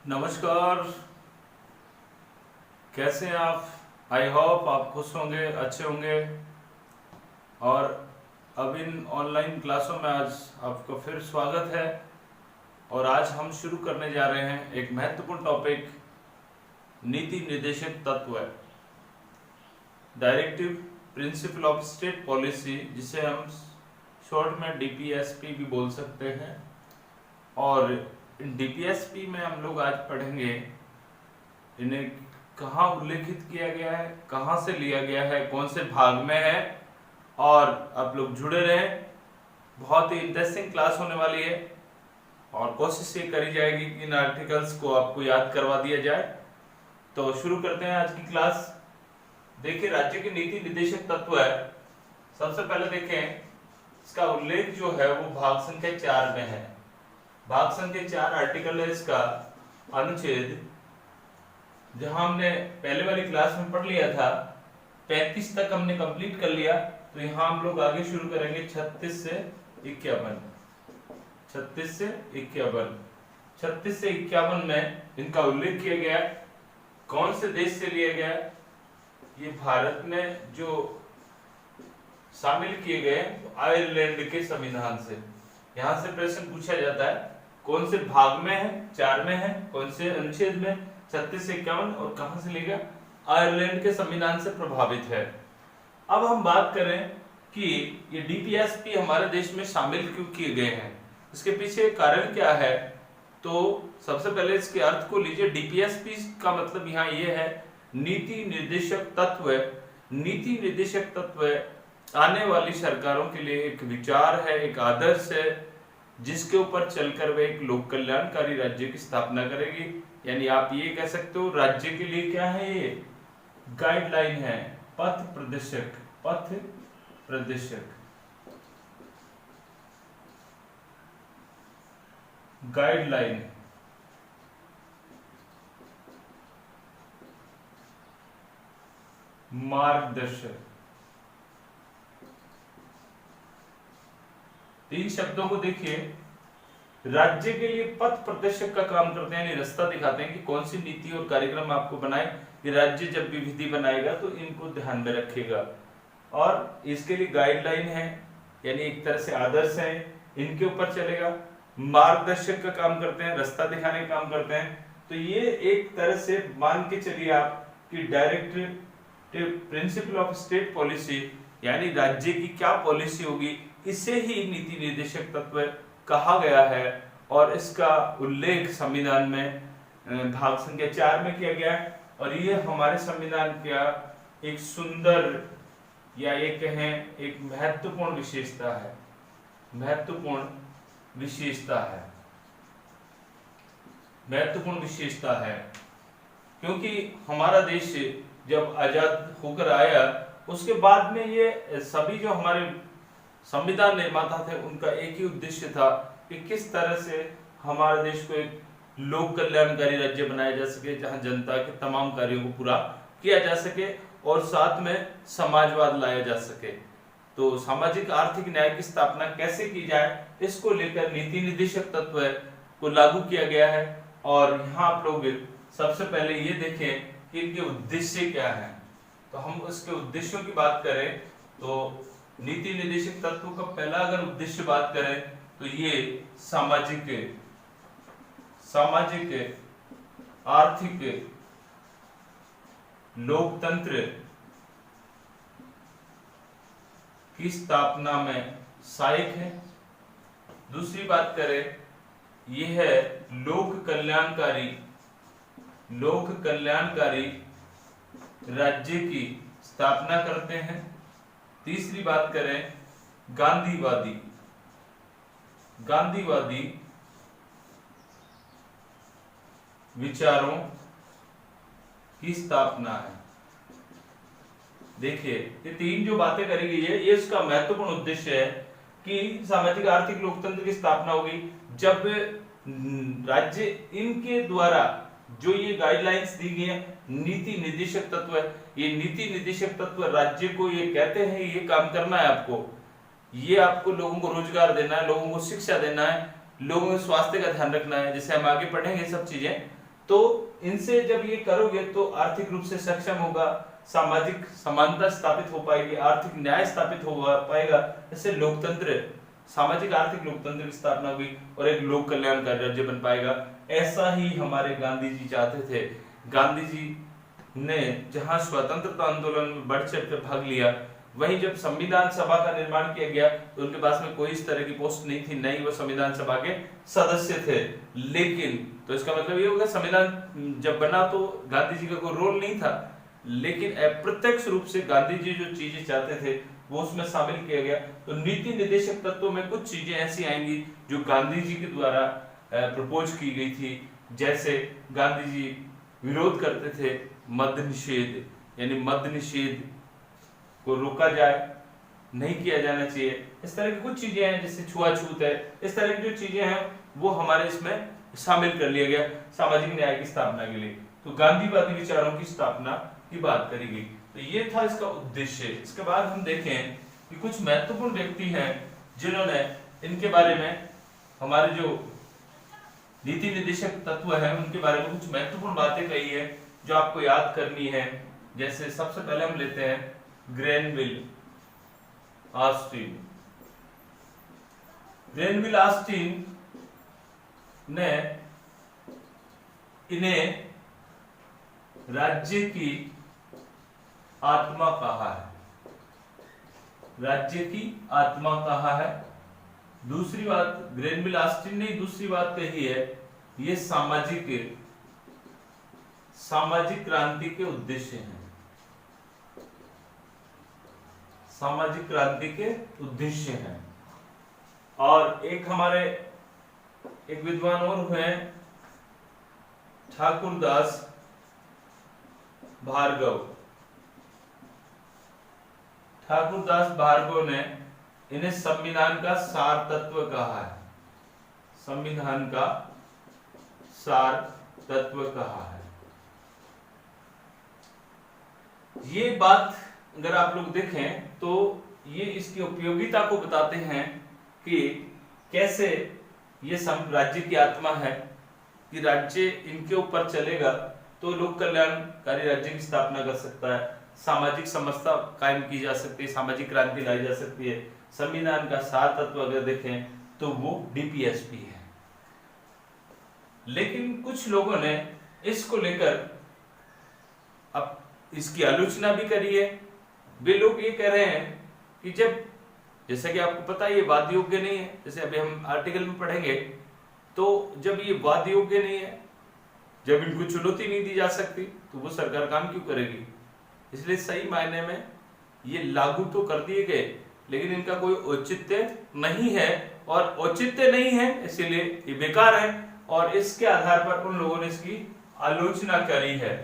नमस्कार। कैसे हैं आप? आई होप आप खुश होंगे, अच्छे होंगे। और अब इन ऑनलाइन क्लासों में आज आपका फिर स्वागत है। और आज हम शुरू करने जा रहे हैं एक महत्वपूर्ण टॉपिक, नीति निर्देशक तत्व, directive principle of state policy, जिसे हम शॉर्ट में डीपीएसपी भी बोल सकते हैं। और डीपीएसपी में हम लोग आज पढ़ेंगे इन्हें कहाँ उल्लेखित किया गया है, कहाँ से लिया गया है, कौन से भाग में है। और आप लोग जुड़े रहें, बहुत ही इंटरेस्टिंग क्लास होने वाली है। और कोशिश ये करी जाएगी कि इन आर्टिकल्स को आपको याद करवा दिया जाए। तो शुरू करते हैं आज की क्लास। देखिए, राज्य की नीति निर्देशक तत्व है। सबसे पहले देखें, इसका उल्लेख जो है वो भाग संख्या 4 में है। भाग संख्या 4 आर्टिकल है इसका अनुच्छेद, जहां हमने पहले वाली क्लास में पढ़ लिया था। 35 तक हमने कंप्लीट कर लिया। तो यहाँ हम लोग आगे शुरू करेंगे 36 से 51। 36 से 51। 36 से 51 में इनका उल्लेख किया गया। कौन से देश से लिया गया? ये भारत में जो शामिल किए गए आयरलैंड के संविधान से। यहाँ से प्रश्न पूछा जाता है, कौन से भाग में है? 4 में है। कौन से अनुच्छेद में? 36 से 51। और कहां से लिया? आयरलैंड के संविधान से प्रभावित है। अब हम बात करें कि ये डीपीएसपी हमारे देश में शामिल क्यों किए गए हैं, इसके पीछे कारण क्या है। तो सबसे पहले इसके अर्थ को लीजिए। डीपीएसपी का मतलब यहाँ ये है, नीति निर्देशक तत्व। नीति निर्देशक तत्व आने वाली सरकारों के लिए एक विचार है, एक आदर्श है, जिसके ऊपर चलकर वे एक लोक कल्याणकारी राज्य की स्थापना करेगी। यानी आप ये कह सकते हो, राज्य के लिए क्या है? ये गाइडलाइन है, पथ प्रदर्शक। पथ प्रदर्शक, गाइडलाइन, मार्गदर्शक। 3 शब्दों को देखिए। राज्य के लिए पथ प्रदर्शक का काम करते हैं, यानी रास्ता दिखाते हैं कि कौन सी नीति और कार्यक्रम आपको बनाए कि राज्य जब भी विधि बनाएगा तो इनको ध्यान में रखेगा। और इसके लिए गाइडलाइन है, यानी एक तरह से आदर्श है, इनके ऊपर चलेगा। मार्गदर्शक का काम करते हैं, रास्ता दिखाने का काम करते हैं। तो ये एक तरह से मान के चलिए आप कि directive principle of state policy, यानी राज्य की क्या पॉलिसी होगी, इसे ही नीति निर्देशक तत्व कहा गया है। और इसका उल्लेख संविधान में भाग संख्या 4 में किया गया है। और ये हमारे संविधान का एक सुंदर, या ये कहें एक महत्वपूर्ण विशेषता है। महत्वपूर्ण विशेषता है, महत्वपूर्ण विशेषता है। क्योंकि हमारा देश जब आजाद होकर आया, उसके बाद में ये सभी जो हमारे संविधान निर्माता थे, उनका एक ही उद्देश्य था कि किस तरह से हमारे देश को एक लोक कल्याणकारी राज्य बनाया जा सके, जहां जनता के तमाम कार्यों को पूरा किया जा सके और साथ में समाजवाद लाया जा सके। तो सामाजिक आर्थिक न्याय की स्थापना कैसे की जाए, इसको लेकर नीति निर्देशक तत्व को लागू किया गया है। और यहाँ आप लोग सबसे पहले ये देखें कि इनके उद्देश्य क्या है। तो हम उसके उद्देश्यों की बात करें तो नीति निर्देशक तत्व का पहला अगर उद्देश्य बात करें तो ये सामाजिक, आर्थिक, लोकतंत्र की स्थापना में सहायक है। दूसरी बात करें, यह है लोक कल्याणकारी राज्य की स्थापना करते हैं। तीसरी बात करें, गांधीवादी विचारों की स्थापना है। देखिए, ये 3 जो बातें करी गई है, ये इसका महत्वपूर्ण उद्देश्य है कि सामाजिक आर्थिक लोकतंत्र की स्थापना होगी जब राज्य इनके द्वारा जो ये गाइडलाइंस दी गई है, नीति निर्देशक तत्व है। ये नीति निर्देशक तत्व राज्य को ये कहते हैं ये काम करना है आपको, ये आपको लोगों को रोजगार देना है, लोगों को शिक्षा देना है, लोगों के स्वास्थ्य का ध्यान रखना है, जैसे हम आगे पढ़ेंगे सब चीजें। तो इनसे जब ये करोगे तो आर्थिक रूप से सक्षम होगा, सामाजिक समानता स्थापित हो पाएगी, आर्थिक न्याय स्थापित हो पाएगा, इससे लोकतंत्र, सामाजिक आर्थिक लोकतंत्र की स्थापना हुई और एक लोक कल्याणकारी राज्य बन पाएगा। ऐसा ही हमारे गांधी जी चाहते थे। गांधी जी ने जहां स्वतंत्रता आंदोलन में बढ़ चढ़ कर भाग लिया, वहीं जब संविधान सभा का निर्माण किया गया तो उनके पास में कोई इस तरह की पोस्ट नहीं थी, नहीं वो संविधान सभा के सदस्य थे। लेकिन तो इसका मतलब ये होगा संविधान जब बना तो गांधी जी का कोई रोल नहीं था, लेकिन अप्रत्यक्ष रूप से गांधी जी जो चीजें चाहते थे वो उसमें शामिल किया गया। तो नीति निर्देशक तत्वों में कुछ चीजें ऐसी आएंगी जो गांधी जी के द्वारा प्रपोज की गई थी। जैसे गांधी जी विरोध करते थे मद्य निषेध, यानी मद्य निषेध को रोका जाए, नहीं किया जाना चाहिए। इस तरह की कुछ चीजें हैं, जैसे छुआछूत है, इस तरह की जो चीजें हैं वो हमारे इसमें शामिल कर लिया गया सामाजिक न्याय की स्थापना के लिए। तो गांधीवादी विचारों की स्थापना की बात करी गई। तो ये था इसका उद्देश्य। इसके बाद हम देखें कि कुछ महत्वपूर्ण व्यक्ति हैं जिन्होंने इनके बारे में, हमारे जो नीति निर्देशक तत्व है उनके बारे में कुछ महत्वपूर्ण बातें कही है जो आपको याद करनी है। जैसे सबसे पहले हम लेते हैं ग्रेनविल ऑस्टिन। ग्रेनविल ऑस्टिन ने इन्हें राज्य की आत्मा कहा है, राज्य की आत्मा कहा है। दूसरी बात ग्रेनविल ऑस्टिन ने दूसरी बात कही है, ये सामाजिक क्रांति के उद्देश्य हैं, सामाजिक क्रांति के उद्देश्य हैं। और एक हमारे एक विद्वान और हुए ठाकुरदास भार्गव। ठाकुरदास भार्गव ने इन्हें संविधान का सार तत्व कहा है, संविधान का सार तत्व कहा है। ये बात अगर आप लोग देखें तो ये इसकी उपयोगिता को बताते हैं कि कैसे ये राज्य की आत्मा है, कि राज्य इनके ऊपर चलेगा तो लोक कल्याणकारी राज्य की स्थापना कर सकता है, सामाजिक समता कायम की जा सकती है, सामाजिक क्रांति लाई जा सकती है। संविधान का सार तत्व अगर देखें तो वो डीपीएसपी है। लेकिन कुछ लोगों ने इसको लेकर अब इसकी आलोचना भी करी है। वे लोग ये कह रहे हैं कि जब, जैसा कि आपको पता है ये वाद योग्य नहीं है, जैसे अभी हम आर्टिकल में पढ़ेंगे, तो जब ये वाद योग्य नहीं है, जब इनको चुनौती नहीं दी जा सकती तो वो सरकार काम क्यों करेगी। इसलिए सही मायने में ये लागू तो कर दिए गए, लेकिन इनका कोई औचित्य नहीं है, और औचित्य नहीं है इसीलिए ये बेकार है। और इसके आधार पर उन लोगों ने इसकी आलोचना करी है।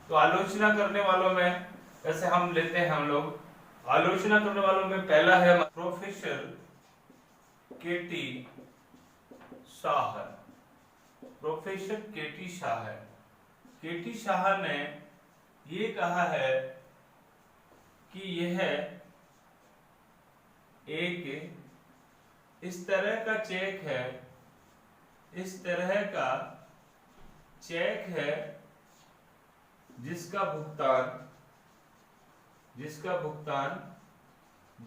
तो आलोचना करने वालों में जैसे हम लेते हैं, हम लोग आलोचना करने वालों में पहला है प्रोफेसर केटी शाह। प्रोफेसर केटी शाह है। केटी शाह ने ये कहा है कि यह एक इस तरह का चेक है, इस तरह का चेक है जिसका भुगतान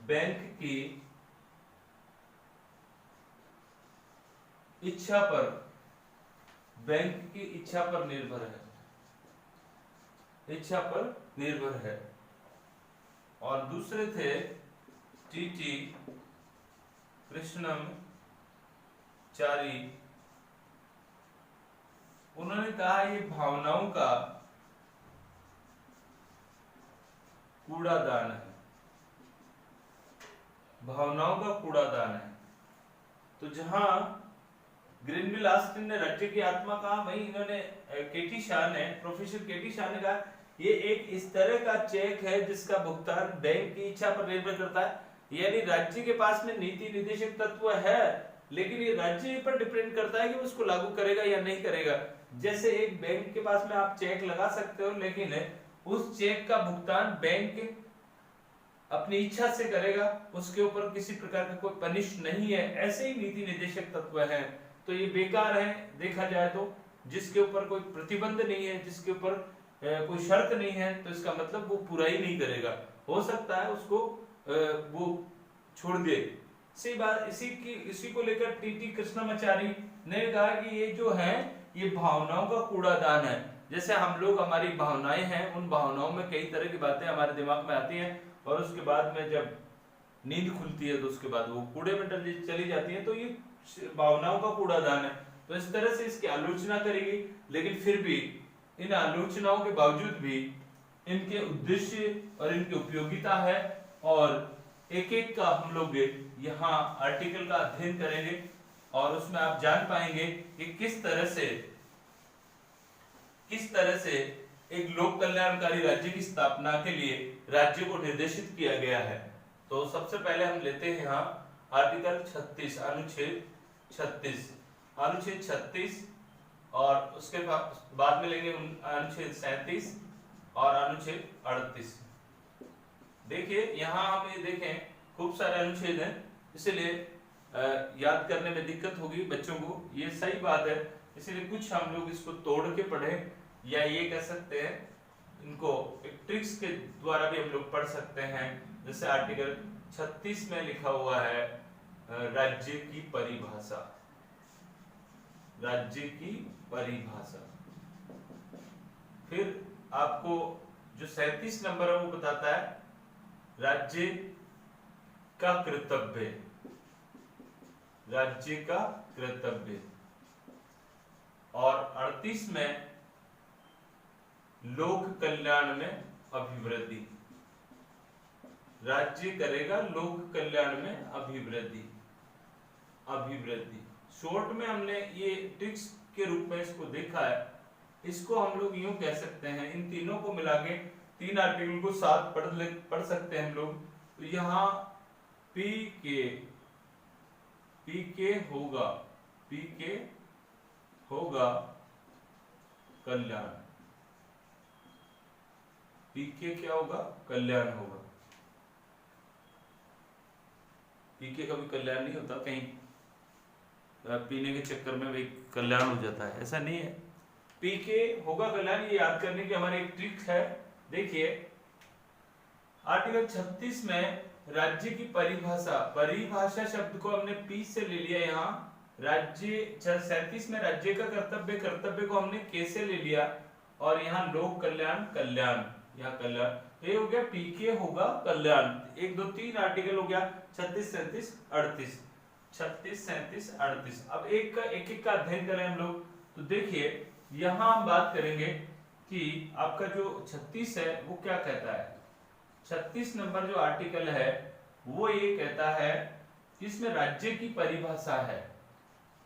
बैंक की इच्छा पर, बैंक की इच्छा पर निर्भर है, इच्छा पर निर्भर है। और दूसरे थे टीटी कृष्णम चारी। उन्होंने कहा ये भावनाओं का कूड़ादान है, भावनाओं का कूड़ादान है। तो जहां ग्रेनविल ऑस्टिन ने राज्य की आत्मा कहा, वहीं इन्होंने केटी शाह ने, प्रोफेसर केटी शाह ने कहा ये एक इस तरह का चेक है जिसका भुगतान बैंक की इच्छा पर निर्भर करता है। यानी राज्य के पास में नीति निर्देशक तत्व है, लेकिन ये राज्य पर डिपेंड करता है कि उसको लागू करेगा या नहीं करेगा। जैसे एक बैंक के पास में आप चेक लगा सकते हो, लेकिन उस चेक का भुगतान बैंक अपनी इच्छा से करेगा, उसके ऊपर किसी प्रकार का कोई पनिश नहीं है। ऐसे ही नीति निर्देशक तत्व हैं, तो ये बेकार है देखा जाए तो। जिसके ऊपर कोई प्रतिबंध नहीं है, जिसके ऊपर कोई शर्त नहीं है, तो इसका मतलब वो पूरा ही नहीं करेगा। हो सकता है उसको वो छोड़ दे। इसी को लेकर टीटी कृष्णमाचारी ने कहा कि ये जो है ये भावनाओं का कूड़ादान है। जैसे हम लोग, हमारी भावनाएं हैं, उन भावनाओं में कई तरह की बातें हमारे दिमाग में आती हैं और उसके बाद में जब नींद खुलती है तो उसके बाद वो कूड़े में चली जाती है, तो ये भावनाओं का कूड़ादान है। तो इस तरह से इसकी आलोचना करेगी, लेकिन फिर भी इन आलोचनाओं के बावजूद भी इनके उद्देश्य और इनकी उपयोगिता है, और एक एक का हम लोग यहाँ आर्टिकल का अध्ययन करेंगे और उसमें आप जान पाएंगे कि किस तरह से एक लोक कल्याणकारी राज्य की स्थापना के लिए राज्य को निर्देशित किया गया है। तो सबसे पहले हम लेते हैं यहाँ आर्टिकल 36, अनुच्छेद 36 और उसके बाद में लेंगे अनुच्छेद 37 और अनुच्छेद 38। देखिए यहाँ हम ये देखें खूब सारे अनुच्छेद हैं, इसलिए याद करने में दिक्कत होगी बच्चों को, ये सही बात है। इसलिए कुछ हम लोग इसको तोड़ के पढ़ें, या ये कह सकते हैं इनको एक ट्रिक्स के द्वारा भी हम लोग पढ़ सकते हैं। जैसे आर्टिकल 36 में लिखा हुआ है राज्य की परिभाषा, फिर आपको जो 37 नंबर है वो बताता है राज्य का कर्तव्य, और 38 में लोक कल्याण में अभिवृद्धि, राज्य करेगा लोक कल्याण में अभिवृद्धि। शॉर्ट में हमने ये ट्रिक्स के रूप में इसको देखा है। इसको हम लोग यूं कह सकते हैं, इन तीनों को मिला के 3 आर्टिकल को साथ पढ़ सकते हैं हम लोग। तो यहाँ पी के होगा कल्याण, पी के क्या होगा, कल्याण होगा। पी के कभी कल्याण नहीं होता, कहीं पीने के चक्कर में भी कल्याण हो जाता है, ऐसा नहीं है। पी के होगा कल्याण, ये याद करने की हमारी एक ट्रिक है। देखिए आर्टिकल 36 में राज्य की परिभाषा शब्द को हमने पी से ले लिया यहाँ। राज्य 37 में राज्य का कर्तव्य को हमने के से ले लिया, और यहाँ लोक कल्याण, यहाँ कल्याण, ये हो गया पी के होगा कल्याण। 1 2 3 आर्टिकल हो गया 36 37 38, 36 37 38। अब एक का अध्ययन करें हम लोग। तो देखिए यहाँ हम बात करेंगे कि आपका जो 36 है वो क्या कहता है। 36 नंबर जो आर्टिकल है वो ये कहता है कि इसमें राज्य की परिभाषा है।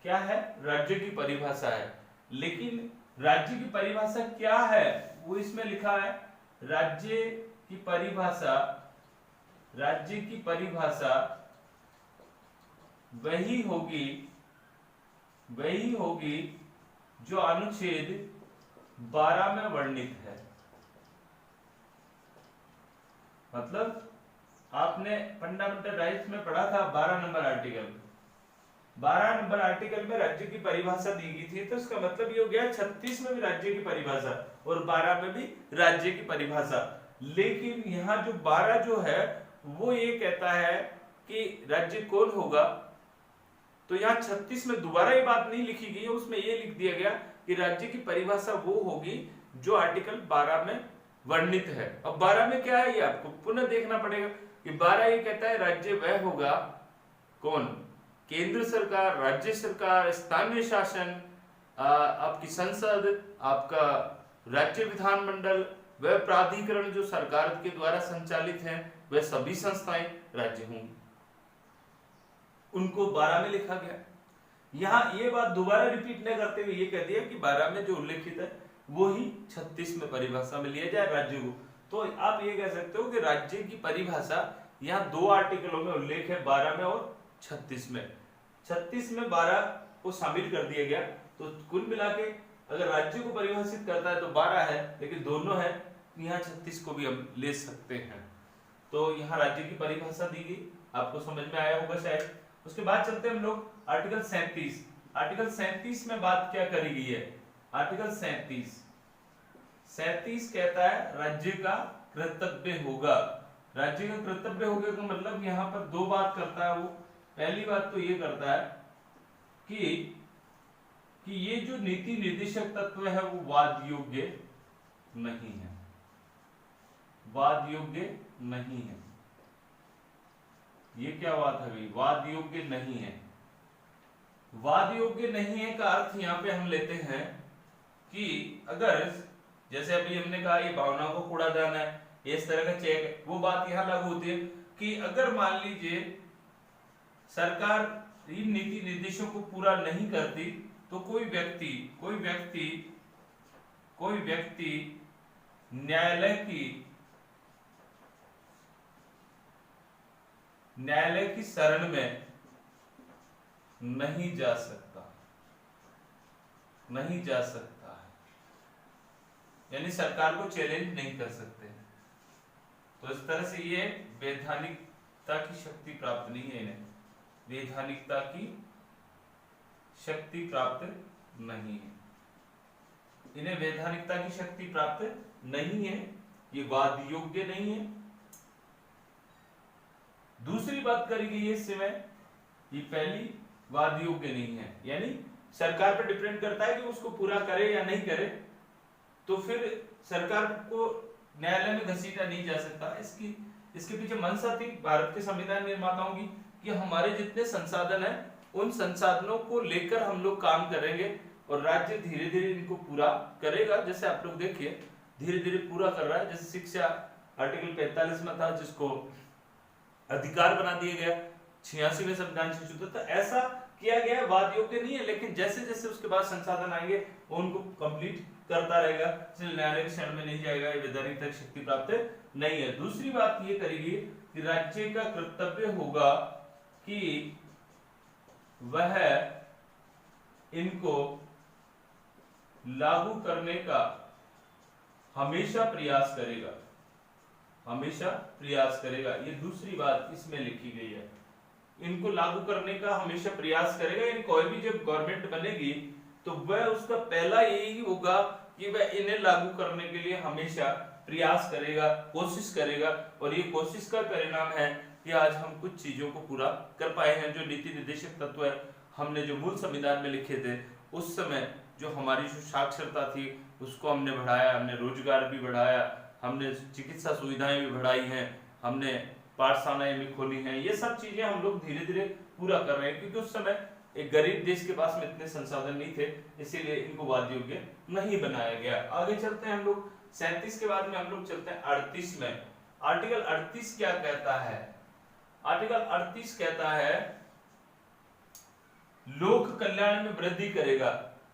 क्या है, राज्य की परिभाषा है। लेकिन राज्य की परिभाषा क्या है वो इसमें लिखा है, राज्य की परिभाषा वही होगी जो अनुच्छेद 12 में वर्णित है। मतलब आपने फंडामेंटल राइट्स में पढ़ा था 12 नंबर आर्टिकल में राज्य की परिभाषा दी गई थी। तो इसका मतलब ये हो गया 36 में भी राज्य की परिभाषा और 12 में भी राज्य की परिभाषा। लेकिन यहाँ जो 12 जो है वो ये कहता है कि राज्य कौन होगा। तो यहाँ 36 में दोबारा ये बात नहीं लिखी गई है, उसमें ये लिख दिया गया कि राज्य की परिभाषा वो होगी जो आर्टिकल 12 में वर्णित है। अब 12 में क्या है ये आपको पुनः देखना पड़ेगा कि 12 ये कहता है राज्य वह होगा कौन, केंद्र सरकार, राज्य सरकार, स्थानीय शासन, आपकी संसद, आपका राज्य विधानमंडल, वह प्राधिकरण जो सरकार के द्वारा संचालित हैं, वह सभी संस्थाएं राज्य होंगी। उनको 12 में लिखा गया। यहाँ ये बात दोबारा रिपीट न करते हुए ये कह दिया कि 12 में जो उल्लेखित है वो ही 36 में परिभाषा में लिया जाए राज्य को। तो आप ये कह सकते हो कि राज्य की परिभाषा यहाँ 2 आर्टिकलों में उल्लेख है, 12 में और 36 में। 36 में 12 को शामिल कर दिया गया। तो कुल मिला के अगर राज्य को परिभाषित करता है तो 12 है, लेकिन दोनों है, यहाँ 36 को भी हम ले सकते हैं। तो यहाँ राज्य की परिभाषा दी गई, आपको समझ में आया होगा शायद। उसके बाद चलते हैं हम लोग आर्टिकल 37। आर्टिकल 37 में बात क्या करी गई है, आर्टिकल 37 कहता है राज्य का कर्तव्य होगा। राज्य का कर्तव्य होगा का मतलब यहाँ पर दो बात करता है वो। पहली बात तो ये करता है कि ये जो नीति निर्देशक तत्व है वो वाद योग्य नहीं है, वाद योग्य नहीं है। ये क्या बात है भाई, वाद योग्य नहीं है। वाद योग्य नहीं है का अर्थ यहाँ पे हम लेते हैं कि अगर जैसे अभी हमने कहा ये भावनाओं को कूड़ादान है, इस तरह का चेक है, वो बात यहाँ लागू होती है कि अगर मान लीजिए सरकार इन नीति निर्देशों को पूरा नहीं करती तो कोई व्यक्ति न्यायालय की शरण में नहीं जा सकता है, यानी सरकार को चैलेंज नहीं कर सकते। तो इस तरह से ये वैधानिकता की शक्ति प्राप्त नहीं है, इन्हें वैधानिकता की शक्ति प्राप्त नहीं है, इन्हें वैधानिकता की शक्ति प्राप्त नहीं है, ये वाद योग्य नहीं है। दूसरी बात करी गई है इसमें, ये पहली वाद योग्य नहीं है, यानी सरकार पर डिपेंड करता है कि उसको पूरा करे या नहीं करे, तो फिर सरकार को न्यायालय में घसीटा नहीं जा सकता। इसके पीछे मंशा थी भारत के संविधान निर्माताओं की कि हमारे जितने संसाधन है उन संसाधनों को लेकर हम लोग काम करेंगे और राज्य धीरे धीरे इनको पूरा करेगा। जैसे आप लोग देखिए धीरे धीरे पूरा कर रहा है। जैसे शिक्षा आर्टिकल 45 में था जिसको अधिकार बना दिया गया, 86वें संविधान संशोधन था, ऐसा किया गया। वाद योग्य नहीं है, लेकिन जैसे जैसे उसके बाद संसाधन आएंगे वो उनको कंप्लीट करता रहेगा, इसलिए न्यायालय की शरण में नहीं जाएगा, ये वैधानिक शक्ति प्राप्त नहीं है। दूसरी बात ये करेगी कि राज्य का कर्तव्य होगा कि वह इनको लागू करने का हमेशा प्रयास करेगा, हमेशा प्रयास करेगा। ये दूसरी बात इसमें लिखी गई है, इनको लागू करने का हमेशा प्रयास करेगा। यानी कोई भी जब गवर्नमेंट बनेगी तो वह उसका पहला यही होगा कि वह इन्हें लागू करने के लिए हमेशा प्रयास करेगा, कोशिश करेगा। और ये कोशिश का परिणाम है कि आज हम कुछ चीजों को पूरा कर पाए हैं। जो नीति निर्देशक तत्व है हमने जो मूल संविधान में लिखे थे, उस समय जो हमारी जो साक्षरता थी उसको हमने बढ़ाया, हमने रोजगार भी बढ़ाया, हमने चिकित्सा सुविधाएं भी बढ़ाई हैं, हमने पाठशालाएं भी खोली हैं। ये सब चीजें हम लोग धीरे धीरे पूरा कर रहे हैं, क्योंकि उस समय एक गरीब देश के पास में इतने संसाधन नहीं थे, इसीलिए इनको वाद योग्य नहीं बनाया गया। आगे चलते हैं हम लोग 37 के बाद में हम लोग चलते हैं 38 में। आर्टिकल 38 क्या कहता है? आर्टिकल 38 कहता है लोक कल्याण में वृद्धि करेगा,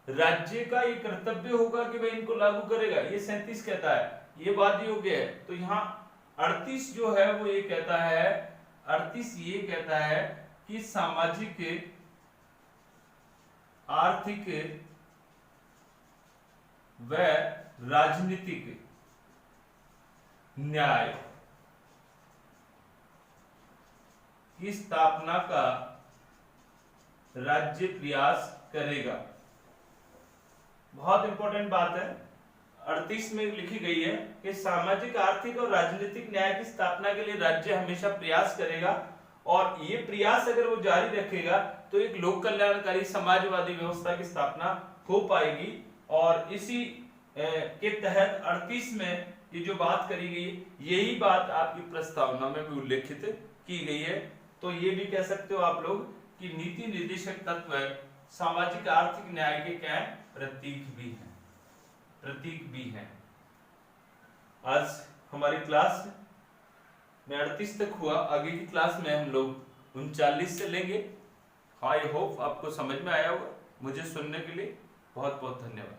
राज्य का ये कर्तव्य होगा कि वह इनको लागू करेगा। ये 37 कहता है, ये वाद योग्य है। तो यहाँ 38 जो है वो ये कहता है, 38 ये कहता है कि सामाजिक आर्थिक व राजनीतिक न्याय की स्थापना का राज्य प्रयास करेगा। बहुत इंपॉर्टेंट बात है, 38 में लिखी गई है कि सामाजिक आर्थिक और राजनीतिक न्याय की स्थापना के लिए राज्य हमेशा प्रयास करेगा, और ये प्रयास अगर वो जारी रखेगा तो एक लोक कल्याणकारी समाजवादी व्यवस्था की स्थापना हो पाएगी। और इसी के तहत 38 में ये जो बात करी गई, यही बात आपकी प्रस्तावना में भी उल्लेखित की गई है। तो ये भी कह सकते हो आप लोग कि नीति निर्देशक तत्व सामाजिक आर्थिक न्याय के क्या है? प्रतीक भी हैं, प्रतीक भी हैं। आज हमारी क्लास में 38 तक हुआ, आगे की क्लास में हम लोग 39 से लेंगे। आई होप आपको समझ में आया होगा। मुझे सुनने के लिए बहुत बहुत धन्यवाद।